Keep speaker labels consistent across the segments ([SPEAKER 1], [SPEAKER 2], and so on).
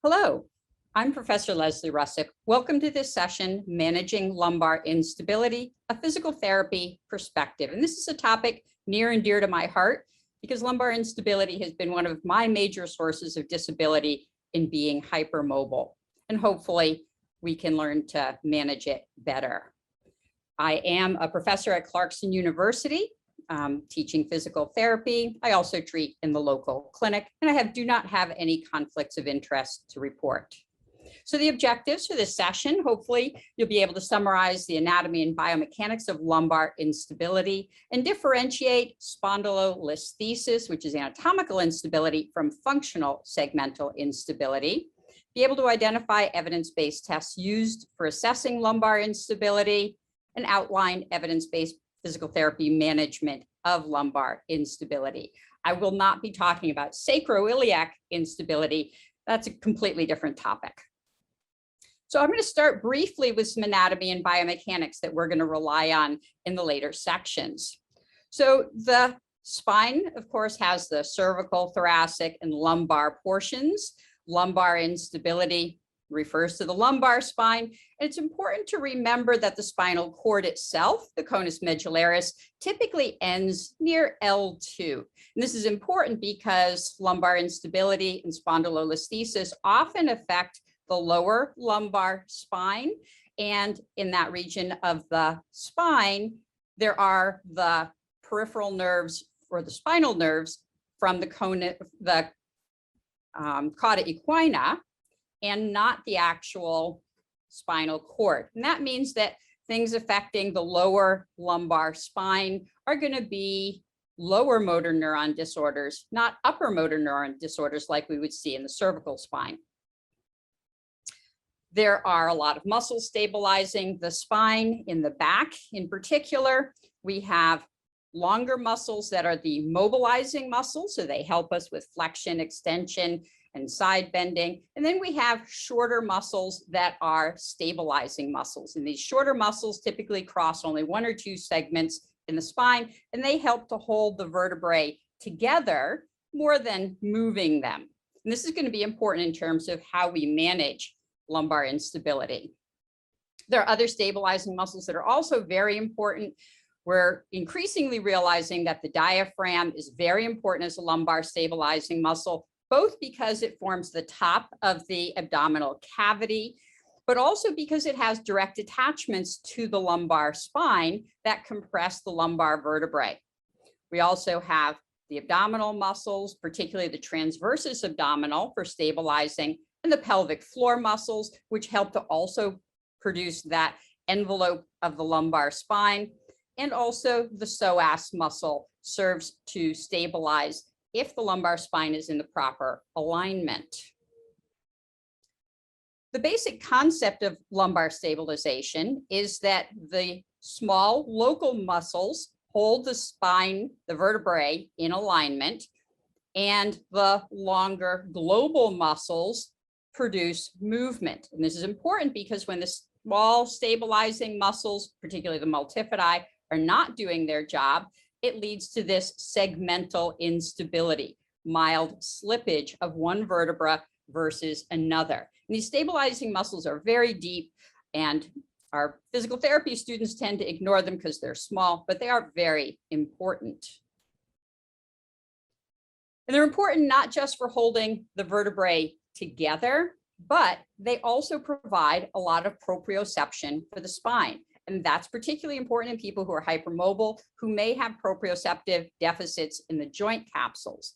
[SPEAKER 1] Hello, I'm Professor Leslie Russek. Welcome to this session, Managing Lumbar Instability, a Physical Therapy Perspective. And this is a topic near and dear to my heart because lumbar instability has been one of my major sources of disability in being hypermobile. And hopefully we can learn to manage it better. I am a professor at Clarkson University, teaching physical therapy. I also treat in the local clinic, and I do not have any conflicts of interest to report. So the objectives for this session, hopefully you'll be able to summarize the anatomy and biomechanics of lumbar instability and differentiate spondylolisthesis, which is anatomical instability, from functional segmental instability. Be able to identify evidence-based tests used for assessing lumbar instability and outline evidence-based physical therapy management of lumbar instability. I will not be talking about sacroiliac instability. That's a completely different topic. So I'm going to start briefly with some anatomy and biomechanics that we're going to rely on in the later sections. So the spine, of course, has the cervical, thoracic, and lumbar portions. Lumbar instability refers to the lumbar spine. And it's important to remember that the spinal cord itself, the conus medullaris, typically ends near L2. And this is important because lumbar instability and spondylolisthesis often affect the lower lumbar spine. And in that region of the spine, there are the peripheral nerves or the spinal nerves from the cauda equina, and not the actual spinal cord. And that means that things affecting the lower lumbar spine are going to be lower motor neuron disorders, not upper motor neuron disorders like we would see in the cervical spine. There are a lot of muscles stabilizing the spine in the back. In particular, we have longer muscles that are the mobilizing muscles, so they help us with flexion, extension, and side bending. And then we have shorter muscles that are stabilizing muscles. And these shorter muscles typically cross only one or two segments in the spine, and they help to hold the vertebrae together more than moving them. And this is going to be important in terms of how we manage lumbar instability. There are other stabilizing muscles that are also very important. We're increasingly realizing that the diaphragm is very important as a lumbar stabilizing muscle, both because it forms the top of the abdominal cavity, but also because it has direct attachments to the lumbar spine that compress the lumbar vertebrae. We also have the abdominal muscles, particularly the transversus abdominal for stabilizing, and the pelvic floor muscles, which help to also produce that envelope of the lumbar spine. And also the psoas muscle serves to stabilize if the lumbar spine is in the proper alignment. The basic concept of lumbar stabilization is that the small local muscles hold the spine, the vertebrae, in alignment, and the longer global muscles produce movement. And this is important because when the small stabilizing muscles, particularly the multifidi, are not doing their job, it leads to this segmental instability, mild slippage of one vertebra versus another. And these stabilizing muscles are very deep, and our physical therapy students tend to ignore them because they're small, but they are very important. And they're important not just for holding the vertebrae together, but they also provide a lot of proprioception for the spine. And that's particularly important in people who are hypermobile, who may have proprioceptive deficits in the joint capsules.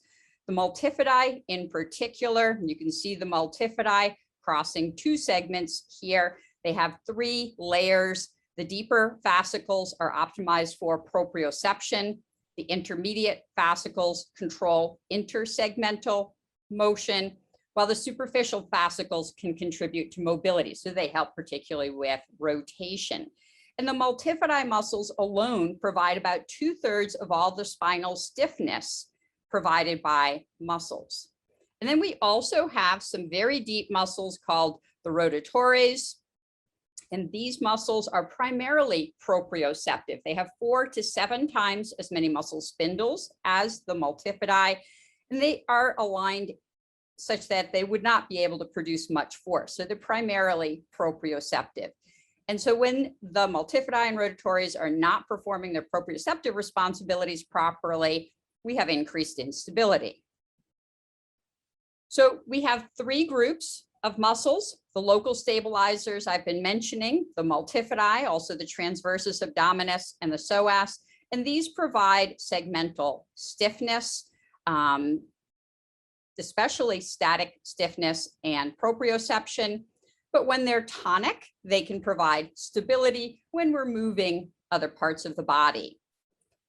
[SPEAKER 1] The multifidi in particular, you can see the multifidi crossing two segments here. They have three layers. The deeper fascicles are optimized for proprioception. The intermediate fascicles control intersegmental motion, while the superficial fascicles can contribute to mobility. So they help particularly with rotation. And the multifidi muscles alone provide about 2/3 of all the spinal stiffness provided by muscles. And then we also have some very deep muscles called the rotatories. And these muscles are primarily proprioceptive. They have 4 to 7 times as many muscle spindles as the multifidi, and they are aligned such that they would not be able to produce much force. So they're primarily proprioceptive. And so when the multifidi and rotatories are not performing their proprioceptive responsibilities properly, we have increased instability. So we have three groups of muscles: the local stabilizers I've been mentioning, the multifidi, also the transversus abdominis and the psoas, and these provide segmental stiffness, especially static stiffness and proprioception. But when they're tonic, they can provide stability when we're moving other parts of the body.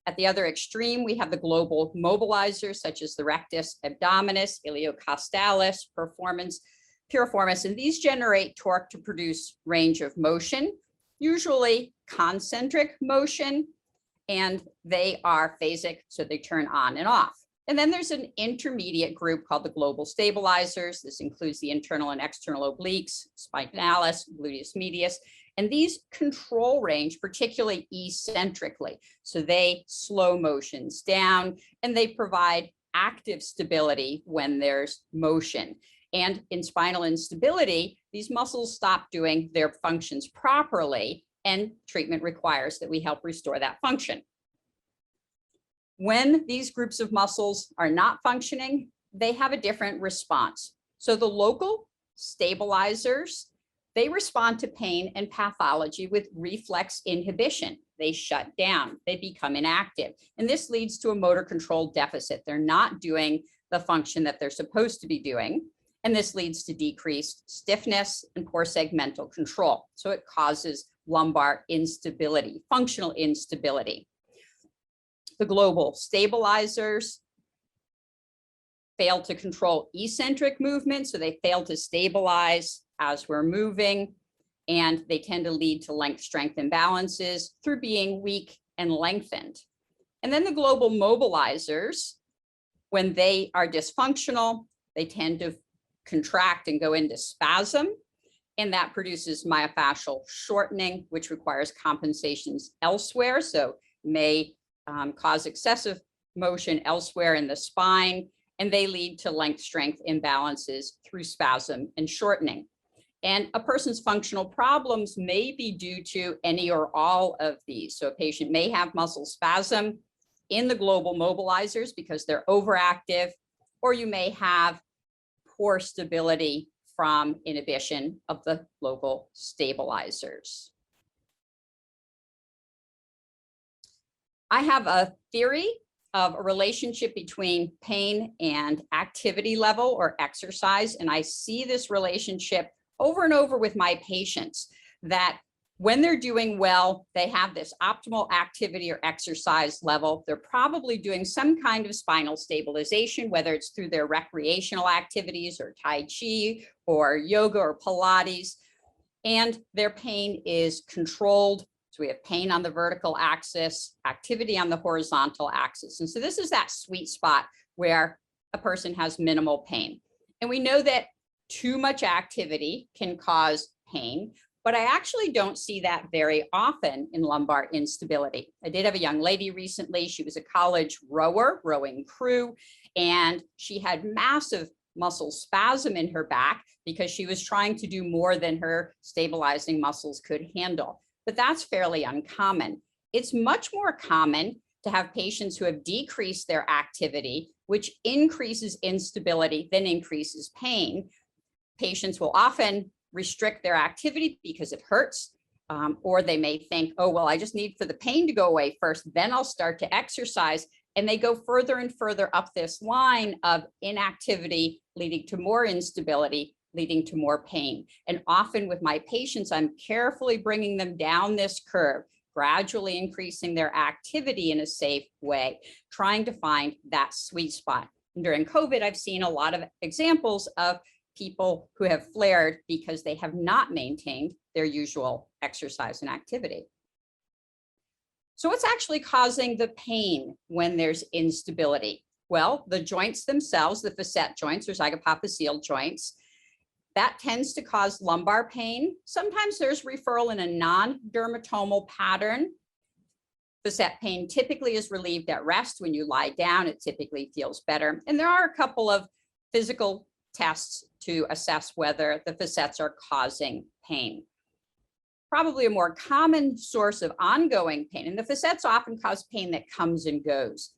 [SPEAKER 1] At the other extreme, we have the global mobilizers, such as the rectus abdominis, iliocostalis, piriformis, and these generate torque to produce range of motion, usually concentric motion, and they are phasic, so they turn on and off. And then there's an intermediate group called the global stabilizers. This includes the internal and external obliques, spinalis, gluteus medius, and these control range, particularly eccentrically. So they slow motions down and they provide active stability when there's motion. And in spinal instability, these muscles stop doing their functions properly, and treatment requires that we help restore that function. When these groups of muscles are not functioning, they have a different response. So the local stabilizers, they respond to pain and pathology with reflex inhibition. They shut down, they become inactive. And this leads to a motor control deficit. They're not doing the function that they're supposed to be doing. And this leads to decreased stiffness and poor segmental control. So it causes lumbar instability, functional instability. The global stabilizers fail to control eccentric movement, so they fail to stabilize as we're moving, and they tend to lead to length strength imbalances through being weak and lengthened. And then the global mobilizers, when they are dysfunctional, they tend to contract and go into spasm, and that produces myofascial shortening, which requires compensations elsewhere. So may cause excessive motion elsewhere in the spine, and they lead to length strength imbalances through spasm and shortening. And a person's functional problems may be due to any or all of these. So a patient may have muscle spasm in the global mobilizers because they're overactive, or you may have poor stability from inhibition of the local stabilizers. I have a theory of a relationship between pain and activity level or exercise, and I see this relationship over and over with my patients, that when they're doing well, they have this optimal activity or exercise level. They're probably doing some kind of spinal stabilization, whether it's through their recreational activities or Tai Chi or yoga or Pilates, and their pain is controlled. So we have pain on the vertical axis, activity on the horizontal axis. And so this is that sweet spot where a person has minimal pain. And we know that too much activity can cause pain, but I actually don't see that very often in lumbar instability. I did have a young lady recently. She was a college rower, rowing crew, and she had massive muscle spasm in her back because she was trying to do more than her stabilizing muscles could handle. But that's fairly uncommon. It's much more common to have patients who have decreased their activity, which increases instability, then increases pain. Patients will often restrict their activity because it hurts, or they may think, oh, well, I just need for the pain to go away first, then I'll start to exercise. And they go further and further up this line of inactivity, leading to more instability, leading to more pain. And often with my patients, I'm carefully bringing them down this curve, gradually increasing their activity in a safe way, trying to find that sweet spot. And during COVID, I've seen a lot of examples of people who have flared because they have not maintained their usual exercise and activity. So what's actually causing the pain when there's instability? Well, the joints themselves, the facet joints or zygapophyseal joints, that tends to cause lumbar pain. Sometimes there's referral in a non-dermatomal pattern. Facet pain typically is relieved at rest. When you lie down, it typically feels better. And there are a couple of physical tests to assess whether the facets are causing pain. Probably a more common source of ongoing pain, and the facets often cause pain that comes and goes.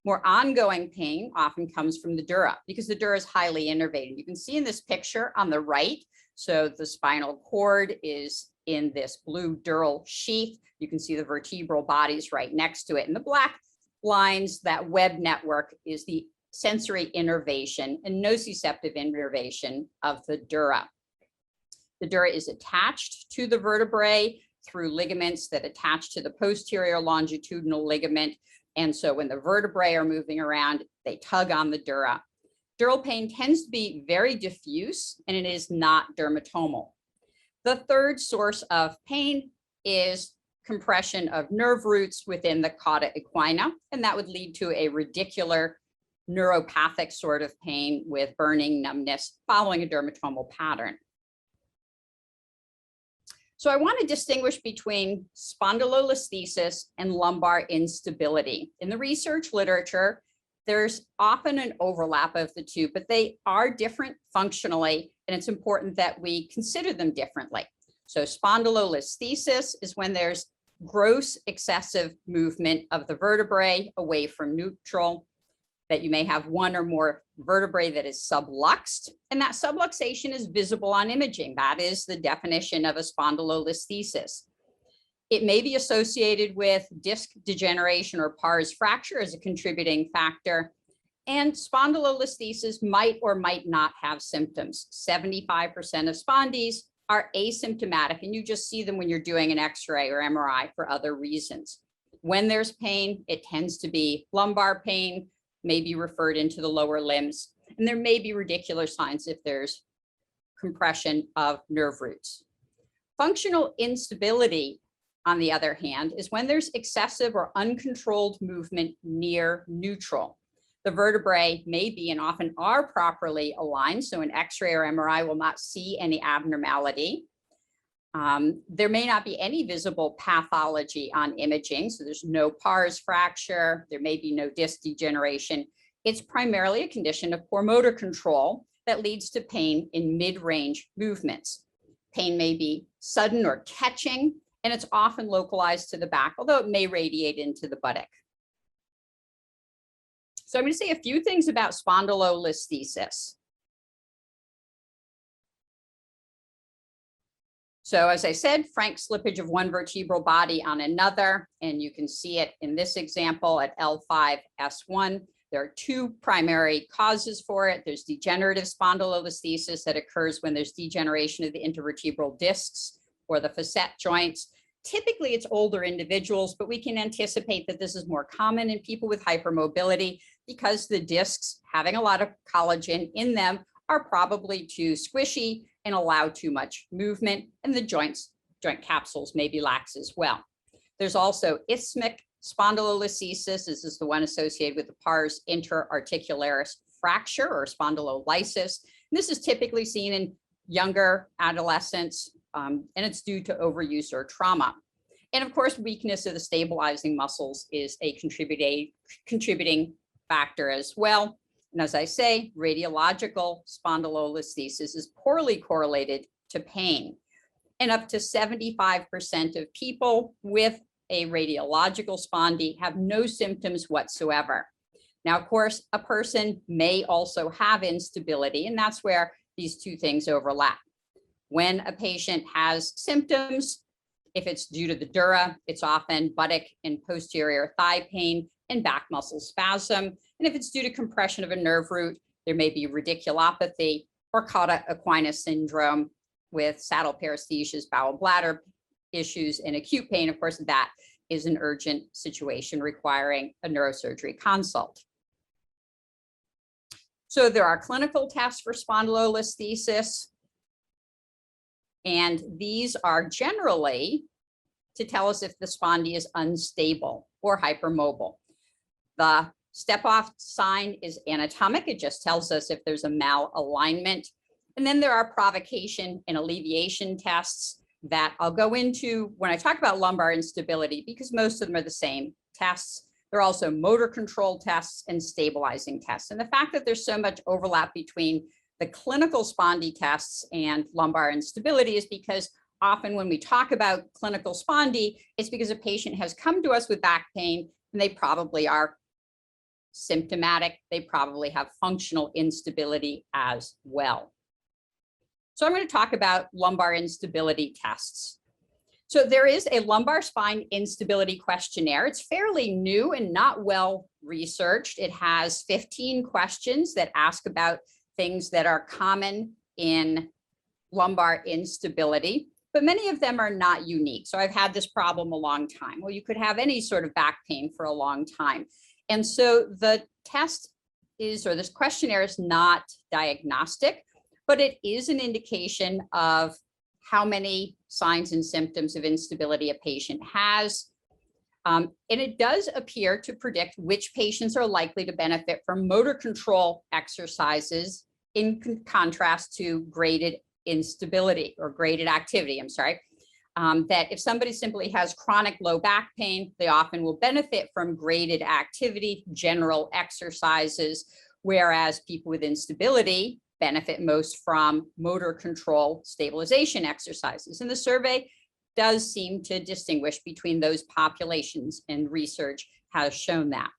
[SPEAKER 1] More ongoing pain often comes from the dura because the dura is highly innervated. You can see in this picture on the right, so the spinal cord is in this blue dural sheath. You can see the vertebral bodies right next to it. And the black lines, that web network, is the sensory innervation and nociceptive innervation of the dura. The dura is attached to the vertebrae through ligaments that attach to the posterior longitudinal ligament. And so when the vertebrae are moving around, they tug on the dura. Dural pain tends to be very diffuse, and it is not dermatomal. The third source of pain is compression of nerve roots within the cauda equina, and that would lead to a radicular neuropathic sort of pain with burning, numbness following a dermatomal pattern. So I want to distinguish between spondylolisthesis and lumbar instability. In the research literature, there's often an overlap of the two, but they are different functionally, and it's important that we consider them differently. So spondylolisthesis is when there's gross excessive movement of the vertebrae away from neutral, that you may have one or more vertebrae that is subluxed, and that subluxation is visible on imaging. That is the definition of a spondylolisthesis. It may be associated with disc degeneration or pars fracture as a contributing factor, and spondylolisthesis might or might not have symptoms. 75% of spondies are asymptomatic, and you just see them when you're doing an X-ray or MRI for other reasons. When there's pain, it tends to be lumbar pain, may be referred into the lower limbs, and there may be radicular signs if there's compression of nerve roots. Functional instability, on the other hand, is when there's excessive or uncontrolled movement near neutral. The vertebrae may be and often are properly aligned, so an X-ray or MRI will not see any abnormality. There may not be any visible pathology on imaging, so there's no pars fracture, there may be no disc degeneration. It's primarily a condition of poor motor control that leads to pain in mid-range movements. Pain may be sudden or catching, and it's often localized to the back, although it may radiate into the buttock. So I'm going to say a few things about spondylolisthesis. So as I said, frank slippage of one vertebral body on another, and you can see it in this example at L5-S1. There are two primary causes for it. There's degenerative spondylolisthesis that occurs when there's degeneration of the intervertebral discs or the facet joints. Typically, it's older individuals, but we can anticipate that this is more common in people with hypermobility because the discs, having a lot of collagen in them, are probably too squishy and allow too much movement, and the joint capsules may be lax as well. There's also isthmic spondylolisthesis. This is the one associated with the pars interarticularis fracture or spondylolysis. And this is typically seen in younger adolescents, and it's due to overuse or trauma. And of course, weakness of the stabilizing muscles is a contributing factor as well. And as I say, radiological spondylolisthesis is poorly correlated to pain. And up to 75% of people with a radiological spondy have no symptoms whatsoever. Now, of course, a person may also have instability, and that's where these two things overlap. When a patient has symptoms, if it's due to the dura, it's often buttock and posterior thigh pain and back muscle spasm. And if it's due to compression of a nerve root, there may be radiculopathy or cauda equina syndrome with saddle paresthesias, bowel bladder issues, and acute pain. Of course, that is an urgent situation requiring a neurosurgery consult. So there are clinical tests for spondylolisthesis, and these are generally to tell us if the spondy is unstable or hypermobile. The step-off sign is anatomic. It just tells us if there's a malalignment. And then there are provocation and alleviation tests that I'll go into when I talk about lumbar instability, because most of them are the same tests. There are also motor control tests and stabilizing tests. And the fact that there's so much overlap between The clinical spondy tests and lumbar instability is because often when we talk about clinical spondy, it's because a patient has come to us with back pain and they probably are symptomatic. They probably have functional instability as well. So I'm going to talk about lumbar instability tests. So there is a lumbar spine instability questionnaire. It's fairly new and not well researched. It has 15 questions that ask about things that are common in lumbar instability, but many of them are not unique. So I've had this problem a long time. Well, you could have any sort of back pain for a long time. And so the test is, or this questionnaire is not diagnostic, but it is an indication of how many signs and symptoms of instability a patient has. And it does appear to predict which patients are likely to benefit from motor control exercises in contrast to graded instability or graded activity, that if somebody simply has chronic low back pain, they often will benefit from graded activity, general exercises, whereas people with instability benefit most from motor control stabilization exercises. And the survey does seem to distinguish between those populations, and research has shown that.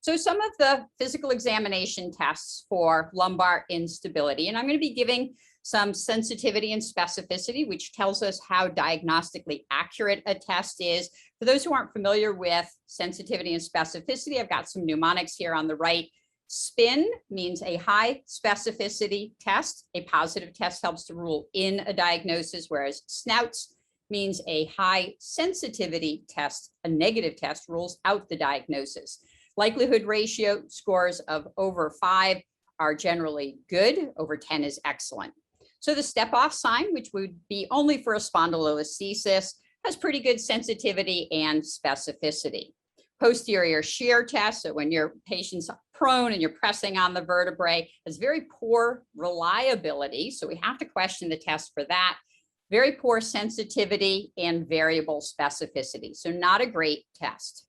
[SPEAKER 1] So some of the physical examination tests for lumbar instability, and I'm going to be giving some sensitivity and specificity, which tells us how diagnostically accurate a test is. For those who aren't familiar with sensitivity and specificity, I've got some mnemonics here on the right. SPIN means a high specificity test. A positive test helps to rule in a diagnosis, whereas SNOUTS means a high sensitivity test. A negative test rules out the diagnosis. Likelihood ratio scores of over 5 are generally good. Over 10 is excellent. So the step-off sign, which would be only for a spondylolisthesis, has pretty good sensitivity and specificity. Posterior shear test, so when your patient's prone and you're pressing on the vertebrae, has very poor reliability. So we have to question the test for that. Very poor sensitivity and variable specificity. So not a great test.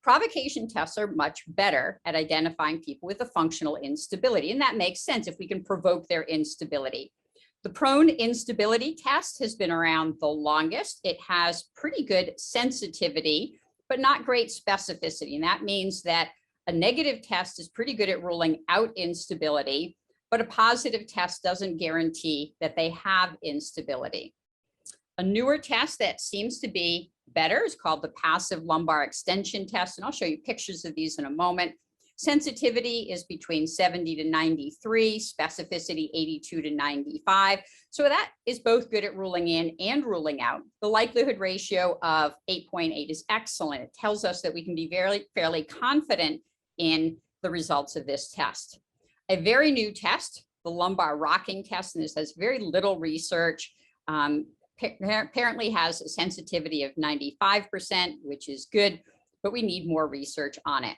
[SPEAKER 1] Provocation tests are much better at identifying people with a functional instability. And that makes sense if we can provoke their instability. The prone instability test has been around the longest. It has pretty good sensitivity, but not great specificity. And that means that a negative test is pretty good at ruling out instability, but a positive test doesn't guarantee that they have instability. A newer test that seems to be better is called the passive lumbar extension test. And I'll show you pictures of these in a moment. Sensitivity is between 70 to 93, specificity 82 to 95. So that is both good at ruling in and ruling out. The likelihood ratio of 8.8 is excellent. It tells us that we can be fairly confident in the results of this test. A very new test, the lumbar rocking test, and this has very little research, apparently has a sensitivity of 95%, which is good, but we need more research on it.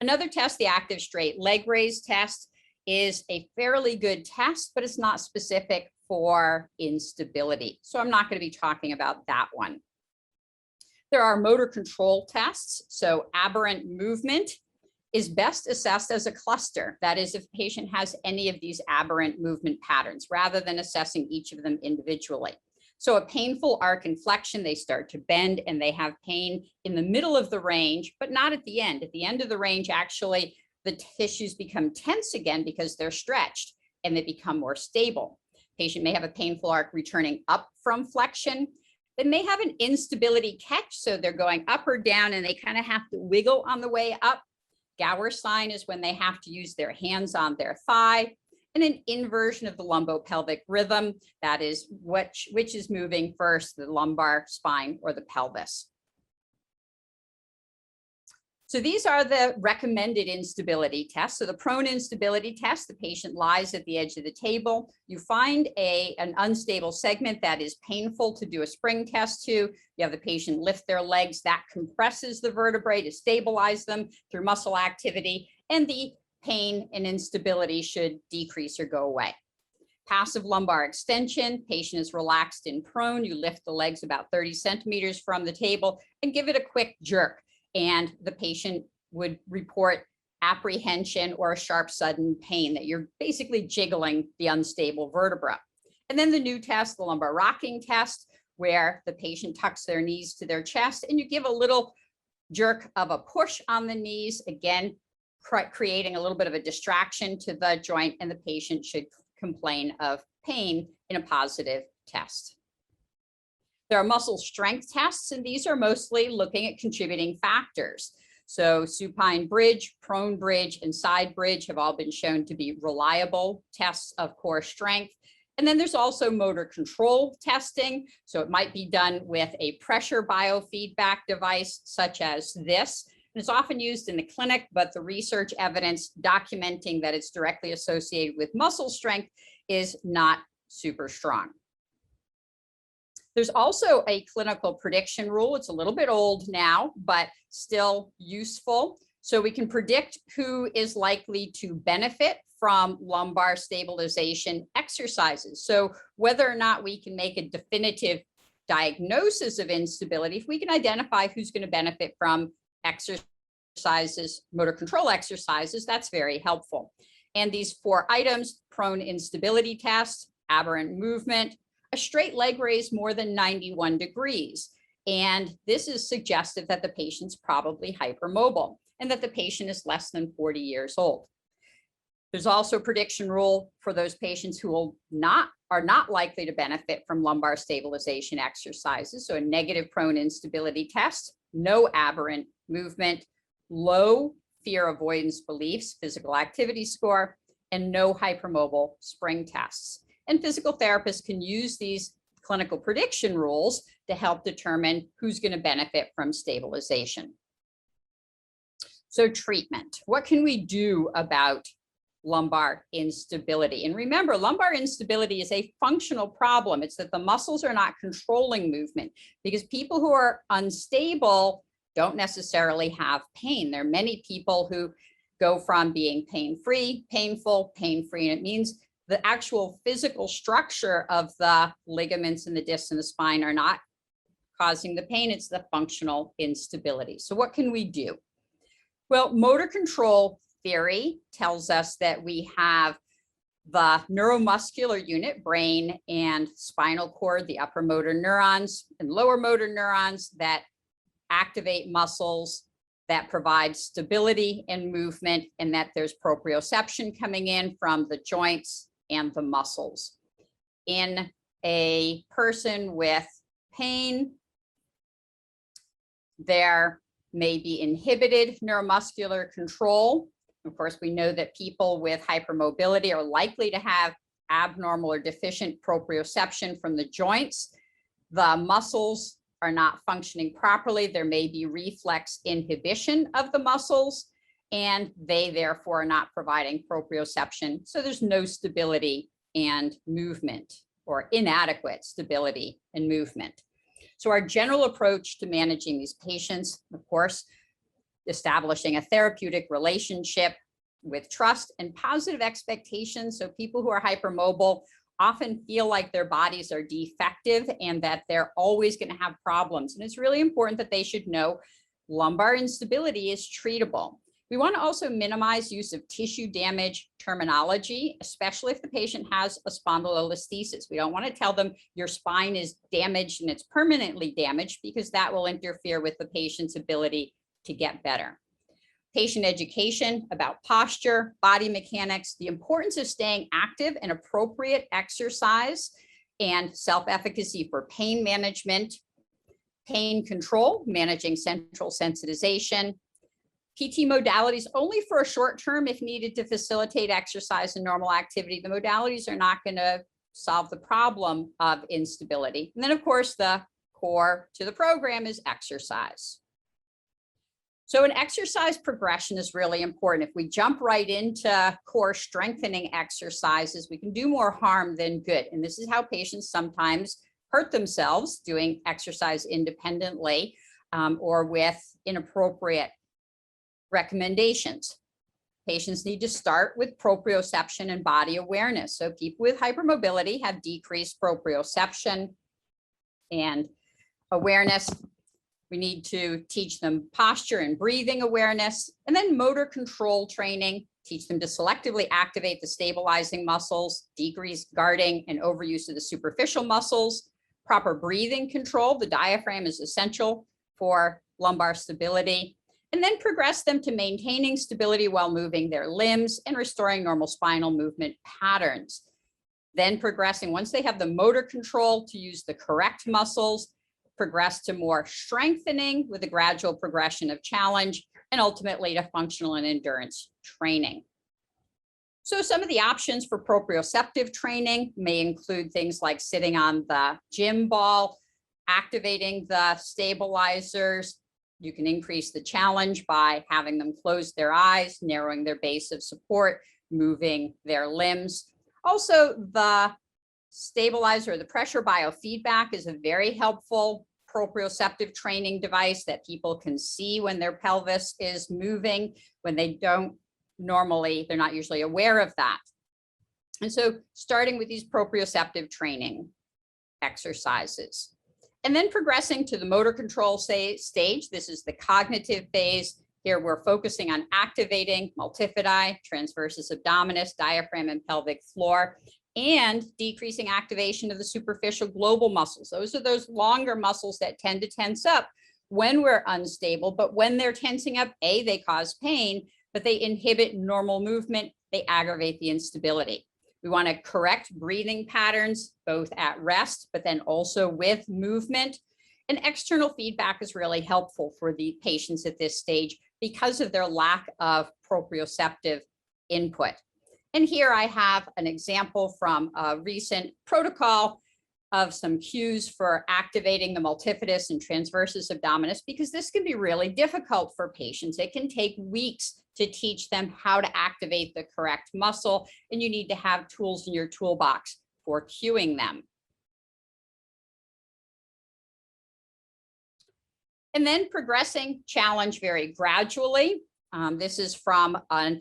[SPEAKER 1] Another test, the active straight leg raise test, is a fairly good test, but it's not specific for instability. So I'm not going to be talking about that one. There are motor control tests. So aberrant movement is best assessed as a cluster. That is, if the patient has any of these aberrant movement patterns, rather than assessing each of them individually. So a painful arc and flexion, they start to bend and they have pain in the middle of the range, but not at the end. At the end of the range, actually, the tissues become tense again because they're stretched and they become more stable. Patient may have a painful arc returning up from flexion. They may have an instability catch, so they're going up or down and they kind of have to wiggle on the way up. Gower sign is when they have to use their hands on their thigh. And an inversion of the lumbopelvic rhythm, that is which is moving first, the lumbar spine or the pelvis. So these are the recommended instability tests. So the prone instability test, the patient lies at the edge of the table. You find an unstable segment that is painful to do a spring test to. You have the patient lift their legs. That compresses the vertebrae to stabilize them through muscle activity. And the pain and instability should decrease or go away. Passive lumbar extension, patient is relaxed and prone. You lift the legs about 30 centimeters from the table and give it a quick jerk. And the patient would report apprehension or a sharp sudden pain, that you're basically jiggling the unstable vertebra. And then the new test, the lumbar rocking test, where the patient tucks their knees to their chest and you give a little jerk of a push on the knees, again, creating a little bit of a distraction to the joint, and the patient should complain of pain in a positive test. There are muscle strength tests, and these are mostly looking at contributing factors. So supine bridge, prone bridge, and side bridge have all been shown to be reliable tests of core strength. And then there's also motor control testing. So it might be done with a pressure biofeedback device such as this. And it's often used in the clinic, but the research evidence documenting that it's directly associated with muscle strength is not super strong. There's also a clinical prediction rule. It's a little bit old now, but still useful. So we can predict who is likely to benefit from lumbar stabilization exercises. So whether or not we can make a definitive diagnosis of instability, if we can identify who's going to benefit from exercises, motor control exercises, that's very helpful. And these 4 items: prone instability test, aberrant movement, a straight leg raise more than 91 degrees. And this is suggestive that the patient's probably hypermobile and that the patient is less than 40 years old. There's also a prediction rule for those patients who are not likely to benefit from lumbar stabilization exercises. So a negative prone instability test, no aberrant movement, low fear avoidance beliefs, physical activity score, and no hypermobile spring tests. And physical therapists can use these clinical prediction rules to help determine who's going to benefit from stabilization. So treatment, what can we do about lumbar instability? And remember, lumbar instability is a functional problem. It's that the muscles are not controlling movement, because people who are unstable don't necessarily have pain. There are many people who go from being pain-free, painful, pain-free, and it means the actual physical structure of the ligaments and the discs in the spine are not causing the pain. It's the functional instability. So what can we do? Well, motor control theory tells us that we have the neuromuscular unit, brain and spinal cord, the upper motor neurons and lower motor neurons that activate muscles, that provide stability and movement, and that there's proprioception coming in from the joints and the muscles. In a person with pain, there may be inhibited neuromuscular control. Of course, we know that people with hypermobility are likely to have abnormal or deficient proprioception from the joints. The muscles are not functioning properly. There may be reflex inhibition of the muscles, and they therefore are not providing proprioception. So there's no stability and movement, or inadequate stability and movement. So our general approach to managing these patients, of course, establishing a therapeutic relationship with trust and positive expectations. So people who are hypermobile often feel like their bodies are defective and that they're always going to have problems. And it's really important that they should know lumbar instability is treatable. We want to also minimize use of tissue damage terminology, especially if the patient has a spondylolisthesis. We don't want to tell them your spine is damaged and it's permanently damaged, because that will interfere with the patient's ability to get better. Patient education about posture, body mechanics, the importance of staying active and appropriate exercise, and self-efficacy for pain management, pain control, managing central sensitization, PT modalities only for a short term if needed to facilitate exercise and normal activity. The modalities are not going to solve the problem of instability. And then, of course, the core to the program is exercise. So an exercise progression is really important. If we jump right into core strengthening exercises, we can do more harm than good. And this is how patients sometimes hurt themselves doing exercise independently or with inappropriate recommendations. Patients need to start with proprioception and body awareness. So people with hypermobility have decreased proprioception and awareness. We need to teach them posture and breathing awareness, and then motor control training, teach them to selectively activate the stabilizing muscles, decrease guarding and overuse of the superficial muscles, proper breathing control. The diaphragm is essential for lumbar stability, and then progress them to maintaining stability while moving their limbs and restoring normal spinal movement patterns. Then progressing, once they have the motor control, to use the correct muscles, progress to more strengthening with a gradual progression of challenge, and ultimately to functional and endurance training. So some of the options for proprioceptive training may include things like sitting on the gym ball, activating the stabilizers. You can increase the challenge by having them close their eyes, narrowing their base of support, moving their limbs. Also, the stabilizer, the pressure biofeedback, is a very helpful proprioceptive training device that people can see when their pelvis is moving, when they don't normally, they're not usually aware of that. And so starting with these proprioceptive training exercises, and then progressing to the motor control stage. This is the cognitive phase. Here we're focusing on activating multifidi, transversus abdominis, diaphragm, and pelvic floor, and decreasing activation of the superficial global muscles. Those are those longer muscles that tend to tense up when we're unstable, but when they're tensing up, they cause pain, but they inhibit normal movement, they aggravate the instability. We want to correct breathing patterns, both at rest, but then also with movement. And external feedback is really helpful for the patients at this stage because of their lack of proprioceptive input. And here I have an example from a recent protocol of some cues for activating the multifidus and transversus abdominis, because this can be really difficult for patients. It can take weeks to teach them how to activate the correct muscle, and you need to have tools in your toolbox for cueing them. And then progressing challenge very gradually. This is from a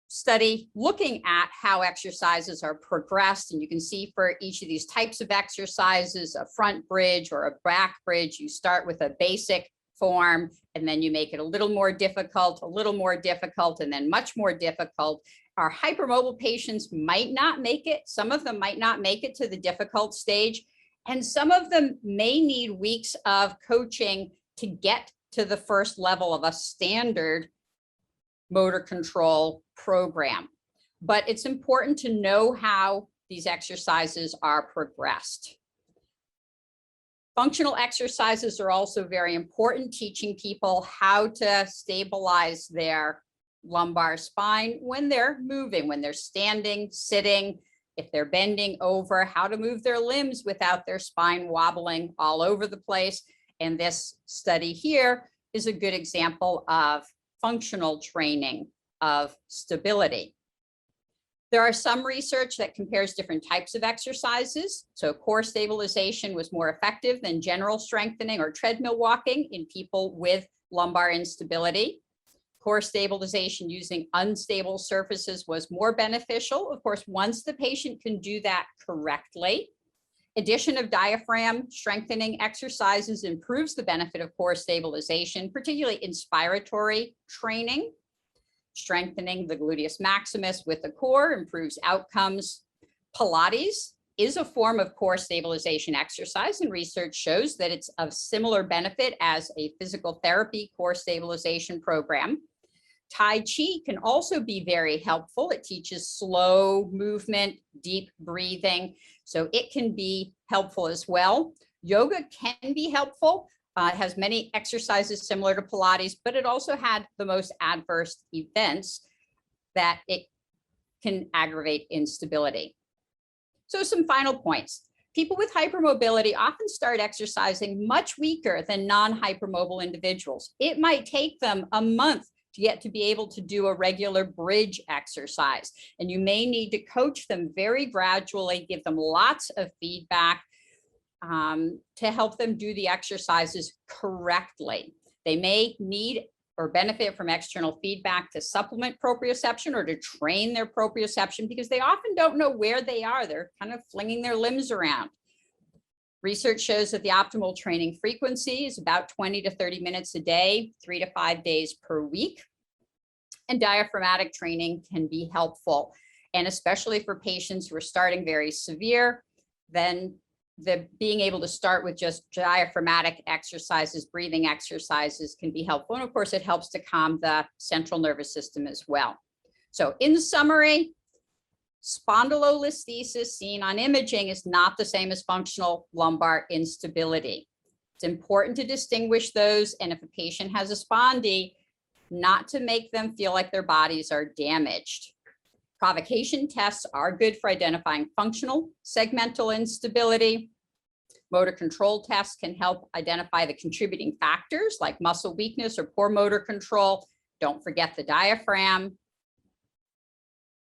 [SPEAKER 1] study looking at how exercises are progressed. And you can see for each of these types of exercises, a front bridge or a back bridge, you start with a basic form, and then you make it a little more difficult, and then much more difficult. Our hypermobile patients might not make it. Some of them might not make it to the difficult stage. And some of them may need weeks of coaching to get to the first level of a standard motor control program. But it's important to know how these exercises are progressed. Functional exercises are also very important, teaching people how to stabilize their lumbar spine when they're moving, when they're standing, sitting, if they're bending over, how to move their limbs without their spine wobbling all over the place. And this study here is a good example of functional training of stability. There are some research that compares different types of exercises. So core stabilization was more effective than general strengthening or treadmill walking in people with lumbar instability. Core stabilization using unstable surfaces was more beneficial, of course, once the patient can do that correctly. Addition of diaphragm strengthening exercises improves the benefit of core stabilization, particularly inspiratory training. Strengthening the gluteus maximus with the core improves outcomes. Pilates is a form of core stabilization exercise, and research shows that it's of similar benefit as a physical therapy core stabilization program. Tai Chi can also be very helpful. It teaches slow movement, deep breathing, so it can be helpful as well. Yoga can be helpful. It has many exercises similar to Pilates, but it also had the most adverse events that it can aggravate instability. So some final points. People with hypermobility often start exercising much weaker than non-hypermobile individuals. It might take them a month to get to be able to do a regular bridge exercise. And you may need to coach them very gradually, give them lots of feedback to help them do the exercises correctly. They may need or benefit from external feedback to supplement proprioception or to train their proprioception, because they often don't know where they are. They're kind of flinging their limbs around. Research shows that the optimal training frequency is about 20 to 30 minutes a day, 3 to 5 days per week. And diaphragmatic training can be helpful. And especially for patients who are starting very severe, then being able to start with just diaphragmatic exercises, breathing exercises can be helpful. And of course, it helps to calm the central nervous system as well. So in summary, spondylolisthesis seen on imaging is not the same as functional lumbar instability. It's important to distinguish those. And if a patient has a spondy, not to make them feel like their bodies are damaged. Provocation tests are good for identifying functional segmental instability. Motor control tests can help identify the contributing factors like muscle weakness or poor motor control. Don't forget the diaphragm.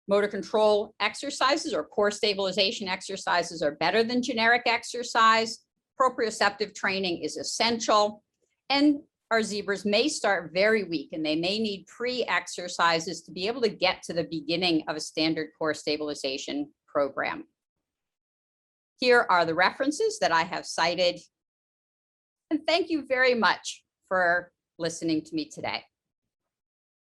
[SPEAKER 1] Motor control exercises or core stabilization exercises are better than generic exercise. Proprioceptive training is essential. And our zebras may start very weak and they may need pre-exercises to be able to get to the beginning of a standard core stabilization program. Here are the references that I have cited. And thank you very much for listening to me today.